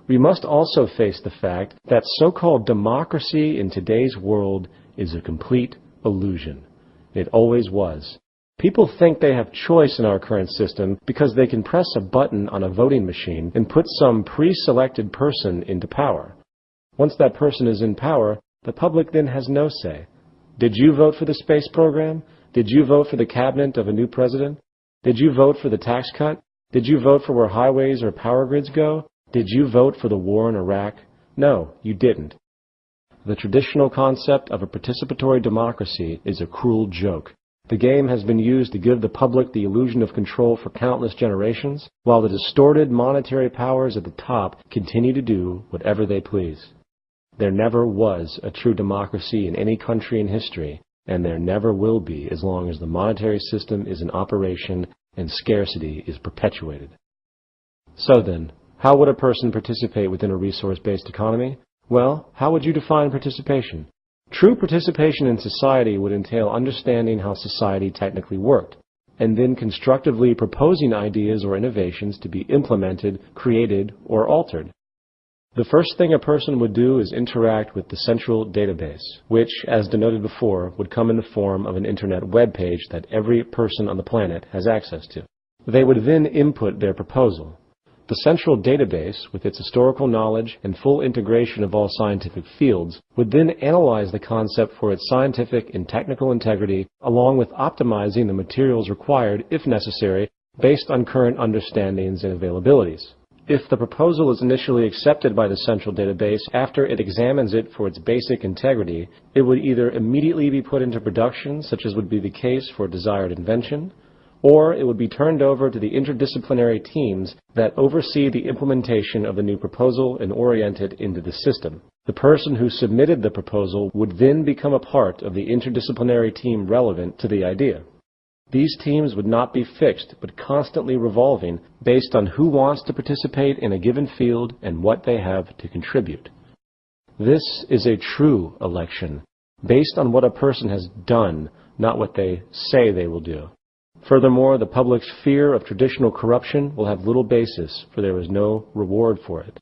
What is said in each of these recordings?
We must also face the fact that so-called democracy in today's world is a complete illusion. It always was. People think they have choice in our current system because they can press a button on a voting machine and put some pre-selected person into power. Once that person is in power, the public then has no say. Did you vote for the space program? Did you vote for the cabinet of a new president? Did you vote for the tax cut? Did you vote for where highways or power grids go? Did you vote for the war in Iraq? No, you didn't. The traditional concept of a participatory democracy is a cruel joke. The game has been used to give the public the illusion of control for countless generations, while the distorted monetary powers at the top continue to do whatever they please. There never was a true democracy in any country in history, and there never will be as long as the monetary system is in operation and scarcity is perpetuated. So then, how would a person participate within a resource-based economy? Well, how would you define participation? True participation in society would entail understanding how society technically worked, and then constructively proposing ideas or innovations to be implemented, created, or altered. The first thing a person would do is interact with the central database, which, as denoted before, would come in the form of an internet web page that every person on the planet has access to. They would then input their proposal. The central database, with its historical knowledge and full integration of all scientific fields, would then analyze the concept for its scientific and technical integrity, along with optimizing the materials required, if necessary, based on current understandings and availabilities. If the proposal is initially accepted by the central database after it examines it for its basic integrity, it would either immediately be put into production, such as would be the case for a desired invention, or it would be turned over to the interdisciplinary teams that oversee the implementation of the new proposal and orient it into the system. The person who submitted the proposal would then become a part of the interdisciplinary team relevant to the idea. These teams would not be fixed, but constantly revolving based on who wants to participate in a given field and what they have to contribute. This is a true election, based on what a person has done, not what they say they will do. Furthermore, the public's fear of traditional corruption will have little basis, for there is no reward for it.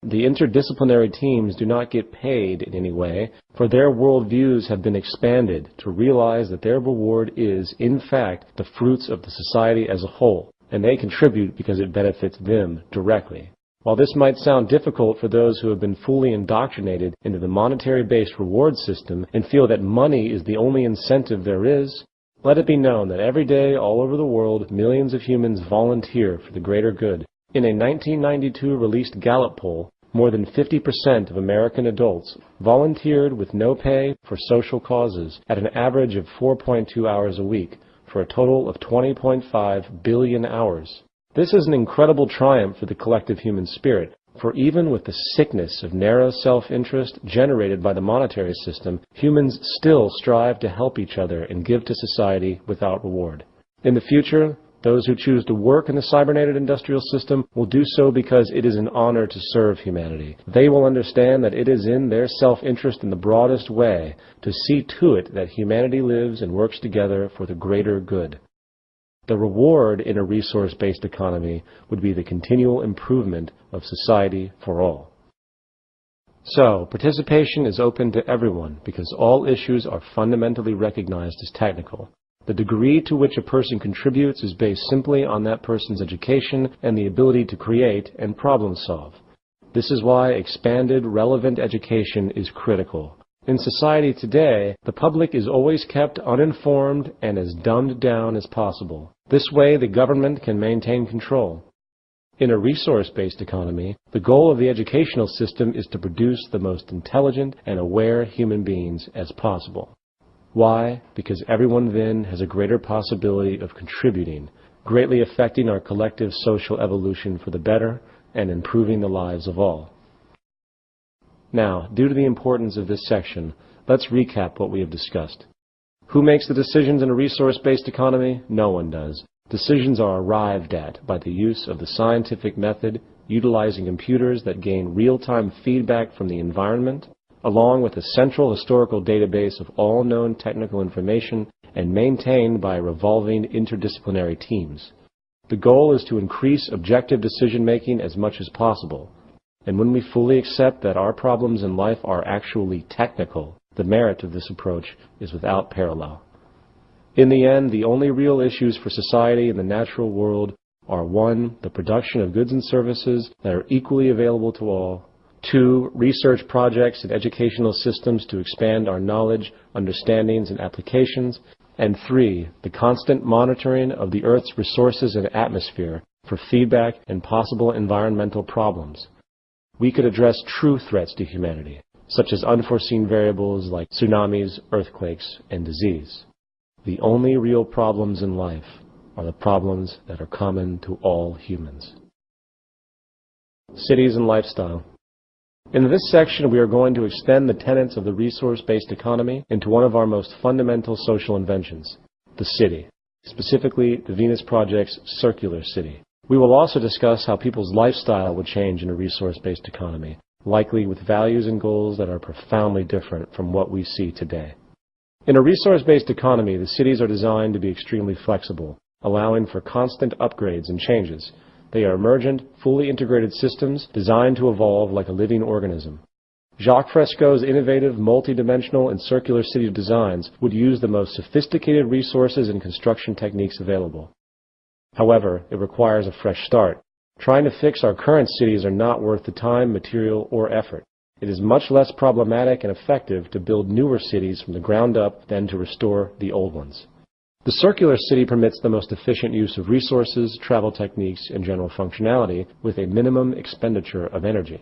The interdisciplinary teams do not get paid in any way, for their worldviews have been expanded to realize that their reward is, in fact, the fruits of the society as a whole, and they contribute because it benefits them directly. While this might sound difficult for those who have been fully indoctrinated into the monetary-based reward system and feel that money is the only incentive there is, let it be known that every day all over the world millions of humans volunteer for the greater good. In a 1992 released Gallup poll, more than 50% of American adults volunteered with no pay for social causes at an average of 4.2 hours a week, for a total of 20.5 billion hours. This is an incredible triumph for the collective human spirit, for even with the sickness of narrow self-interest generated by the monetary system, humans still strive to help each other and give to society without reward. In the future, those who choose to work in the cybernetic industrial system will do so because it is an honor to serve humanity. They will understand that it is in their self-interest in the broadest way to see to it that humanity lives and works together for the greater good. The reward in a resource-based economy would be the continual improvement of society for all. So, participation is open to everyone because all issues are fundamentally recognized as technical. The degree to which a person contributes is based simply on that person's education and the ability to create and problem solve. This is why expanded, relevant education is critical. In society today, the public is always kept uninformed and as dumbed down as possible. This way, the government can maintain control. In a resource-based economy, the goal of the educational system is to produce the most intelligent and aware human beings as possible. Why? Because everyone then has a greater possibility of contributing, greatly affecting our collective social evolution for the better and improving the lives of all. Now, due to the importance of this section, let's recap what we have discussed. Who makes the decisions in a resource-based economy? No one does. Decisions are arrived at by the use of the scientific method, utilizing computers that gain real-time feedback from the environment, along with a central historical database of all known technical information and maintained by revolving interdisciplinary teams. The goal is to increase objective decision-making as much as possible. And when we fully accept that our problems in life are actually technical, the merit of this approach is without parallel. In the end, the only real issues for society and the natural world are 1. The production of goods and services that are equally available to all. 2. Research projects and educational systems to expand our knowledge, understandings, and applications. And 3. The constant monitoring of the Earth's resources and atmosphere for feedback and possible environmental problems. We could address true threats to humanity, such as unforeseen variables like tsunamis, earthquakes, and disease. The only real problems in life are the problems that are common to all humans. Cities and lifestyle. In this section, we are going to extend the tenets of the resource-based economy into one of our most fundamental social inventions, the city, specifically the Venus Project's circular city. We will also discuss how people's lifestyle would change in a resource-based economy, likely with values and goals that are profoundly different from what we see today. In a resource-based economy, the cities are designed to be extremely flexible, allowing for constant upgrades and changes. They are emergent, fully integrated systems designed to evolve like a living organism. Jacques Fresco's innovative, multi-dimensional, and circular city designs would use the most sophisticated resources and construction techniques available. However, it requires a fresh start. Trying to fix our current cities are not worth the time, material, or effort. It is much less problematic and effective to build newer cities from the ground up than to restore the old ones. The circular city permits the most efficient use of resources, travel techniques, and general functionality with a minimum expenditure of energy.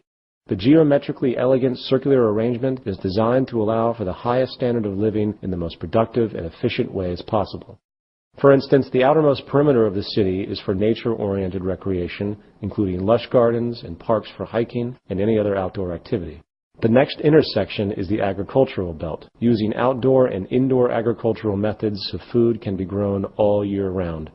The geometrically elegant circular arrangement is designed to allow for the highest standard of living in the most productive and efficient ways possible. For instance, the outermost perimeter of the city is for nature-oriented recreation, including lush gardens and parks for hiking and any other outdoor activity. The next intersection is the agricultural belt. Using outdoor and indoor agricultural methods so food can be grown all year round.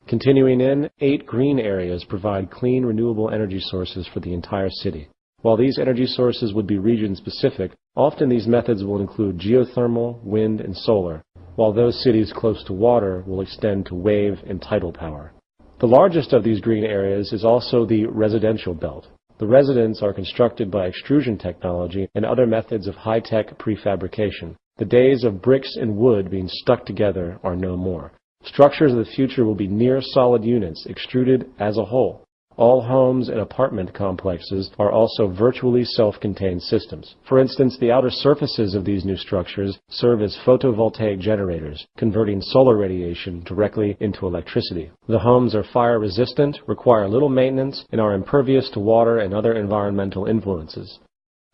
Continuing in, 8 green areas provide clean, renewable energy sources for the entire city. While these energy sources would be region-specific, often these methods will include geothermal, wind, and solar, while those cities close to water will extend to wave and tidal power. The largest of these green areas is also the residential belt. The residences are constructed by extrusion technology and other methods of high-tech prefabrication. The days of bricks and wood being stuck together are no more. Structures of the future will be near-solid units, extruded as a whole. All homes and apartment complexes are also virtually self-contained systems. For instance, the outer surfaces of these new structures serve as photovoltaic generators, converting solar radiation directly into electricity. The homes are fire-resistant, require little maintenance, and are impervious to water and other environmental influences.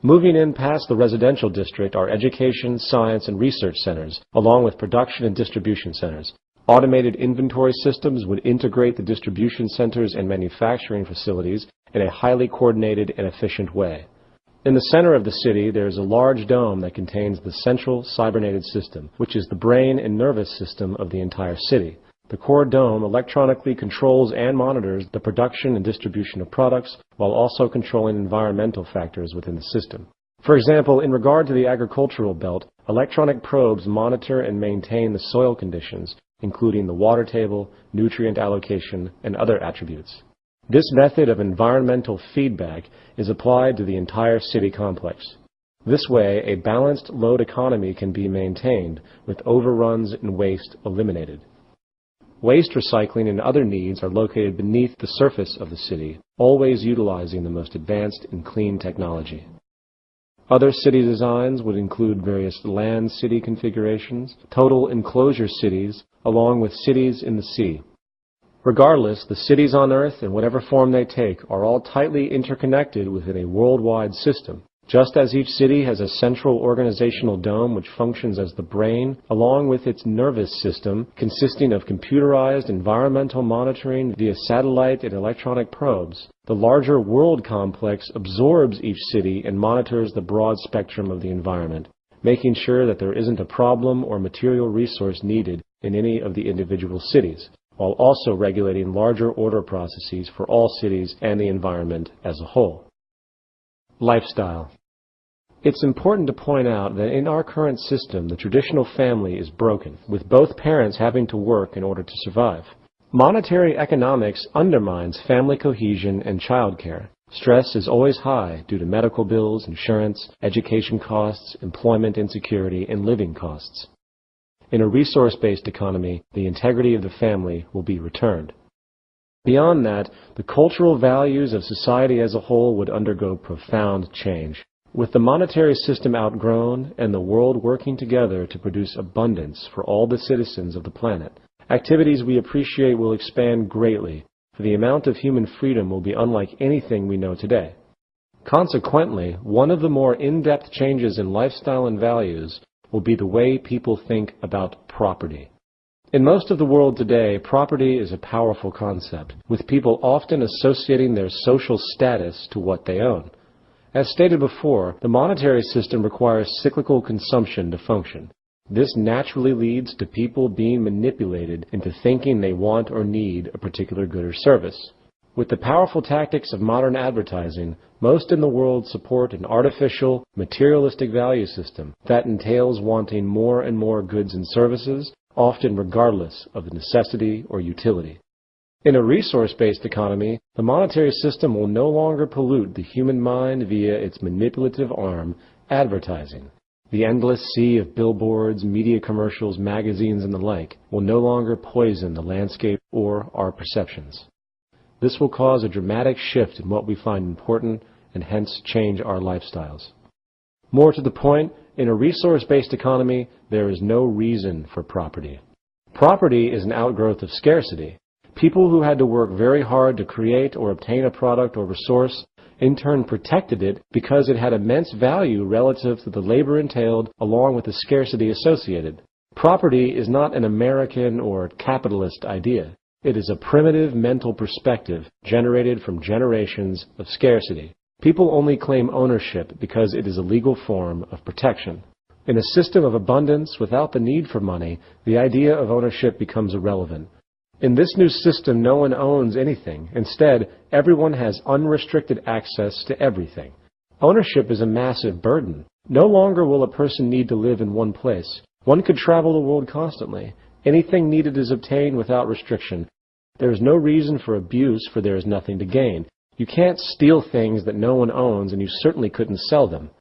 Moving in past the residential district are education, science, and research centers, along with production and distribution centers. Automated inventory systems would integrate the distribution centers and manufacturing facilities in a highly coordinated and efficient way. In the center of the city, there is a large dome that contains the central cybernated system, which is the brain and nervous system of the entire city. The core dome electronically controls and monitors the production and distribution of products, while also controlling environmental factors within the system. For example, in regard to the agricultural belt, electronic probes monitor and maintain the soil conditions, including the water table, nutrient allocation, and other attributes. This method of environmental feedback is applied to the entire city complex. This way, a balanced load economy can be maintained, with overruns and waste eliminated. Waste recycling and other needs are located beneath the surface of the city, always utilizing the most advanced and clean technology. Other city designs would include various land city configurations, total enclosure cities, along with cities in the sea. Regardless, the cities on Earth, in whatever form they take, are all tightly interconnected within a worldwide system. Just as each city has a central organizational dome which functions as the brain, along with its nervous system, consisting of computerized environmental monitoring via satellite and electronic probes, the larger world complex absorbs each city and monitors the broad spectrum of the environment, making sure that there isn't a problem or material resource needed in any of the individual cities, while also regulating larger order processes for all cities and the environment as a whole. Lifestyle. It's important to point out that in our current system, the traditional family is broken, with both parents having to work in order to survive. Monetary economics undermines family cohesion and childcare. Stress is always high due to medical bills, insurance, education costs, employment insecurity, and living costs. In a resource-based economy, the integrity of the family will be returned. Beyond that, the cultural values of society as a whole would undergo profound change. With the monetary system outgrown and the world working together to produce abundance for all the citizens of the planet, activities we appreciate will expand greatly, for the amount of human freedom will be unlike anything we know today. Consequently, one of the more in-depth changes in lifestyle and values will be the way people think about property. In most of the world today, property is a powerful concept, with people often associating their social status to what they own. As stated before, the monetary system requires cyclical consumption to function. This naturally leads to people being manipulated into thinking they want or need a particular good or service. With the powerful tactics of modern advertising, most in the world support an artificial, materialistic value system that entails wanting more and more goods and services, often regardless of the necessity or utility. In a resource-based economy, the monetary system will no longer pollute the human mind via its manipulative arm, advertising. The endless sea of billboards, media commercials, magazines, and the like will no longer poison the landscape or our perceptions. This will cause a dramatic shift in what we find important and hence change our lifestyles. More to the point, in a resource-based economy, there is no reason for property. Property is an outgrowth of scarcity. People who had to work very hard to create or obtain a product or resource in turn protected it because it had immense value relative to the labor entailed along with the scarcity associated. Property is not an American or capitalist idea. It is a primitive mental perspective generated from generations of scarcity. People only claim ownership because it is a legal form of protection. In a system of abundance without the need for money, the idea of ownership becomes irrelevant. In this new system, no one owns anything. Instead, everyone has unrestricted access to everything. Ownership is a massive burden. No longer will a person need to live in one place. One could travel the world constantly. Anything needed is obtained without restriction. There is no reason for abuse, for there is nothing to gain. You can't steal things that no one owns, and you certainly couldn't sell them.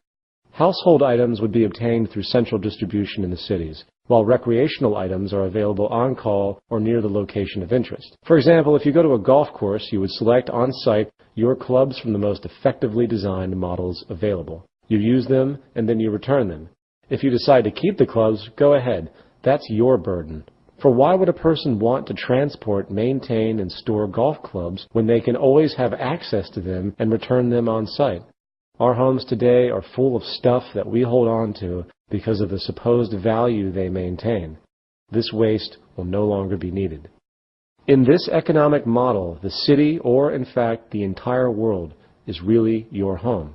Household items would be obtained through central distribution in the cities, while recreational items are available on call or near the location of interest. For example, if you go to a golf course, you would select on-site your clubs from the most effectively designed models available. You use them, and then you return them. If you decide to keep the clubs, go ahead. That's your burden. For why would a person want to transport, maintain, and store golf clubs when they can always have access to them and return them on site? Our homes today are full of stuff that we hold on to because of the supposed value they maintain. This waste will no longer be needed. In this economic model, the city, or in fact the entire world, is really your home.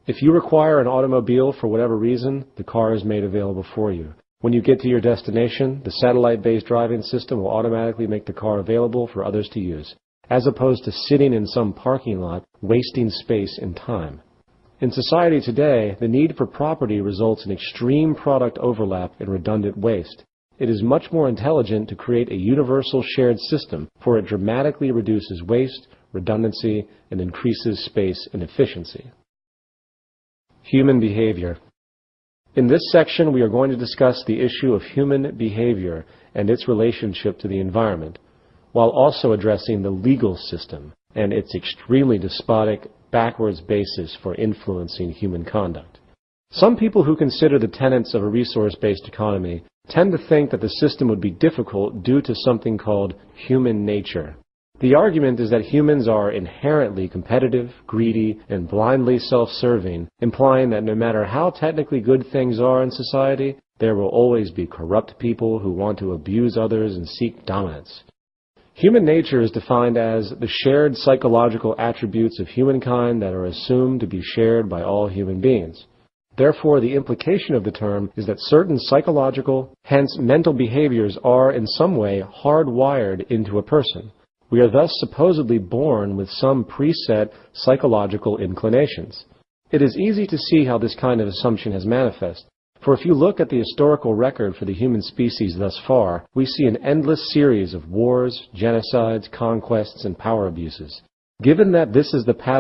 If you require an automobile for whatever reason, the car is made available for you. When you get to your destination, the satellite-based driving system will automatically make the car available for others to use, as opposed to sitting in some parking lot, wasting space and time. In society today, the need for property results in extreme product overlap and redundant waste. It is much more intelligent to create a universal shared system, for it dramatically reduces waste, redundancy, and increases space and efficiency. Human behavior. In this section, we are going to discuss the issue of human behavior and its relationship to the environment, while also addressing the legal system and its extremely despotic, backwards basis for influencing human conduct. Some people who consider the tenets of a resource-based economy tend to think that the system would be difficult due to something called human nature. The argument is that humans are inherently competitive, greedy, and blindly self-serving, implying that no matter how technically good things are in society, there will always be corrupt people who want to abuse others and seek dominance. Human nature is defined as the shared psychological attributes of humankind that are assumed to be shared by all human beings. Therefore, the implication of the term is that certain psychological, hence mental behaviors are in some way hardwired into a person. We are thus supposedly born with some preset psychological inclinations. It is easy to see how this kind of assumption has manifested. For if you look at the historical record for the human species thus far, we see an endless series of wars, genocides, conquests, and power abuses. Given that this is the pattern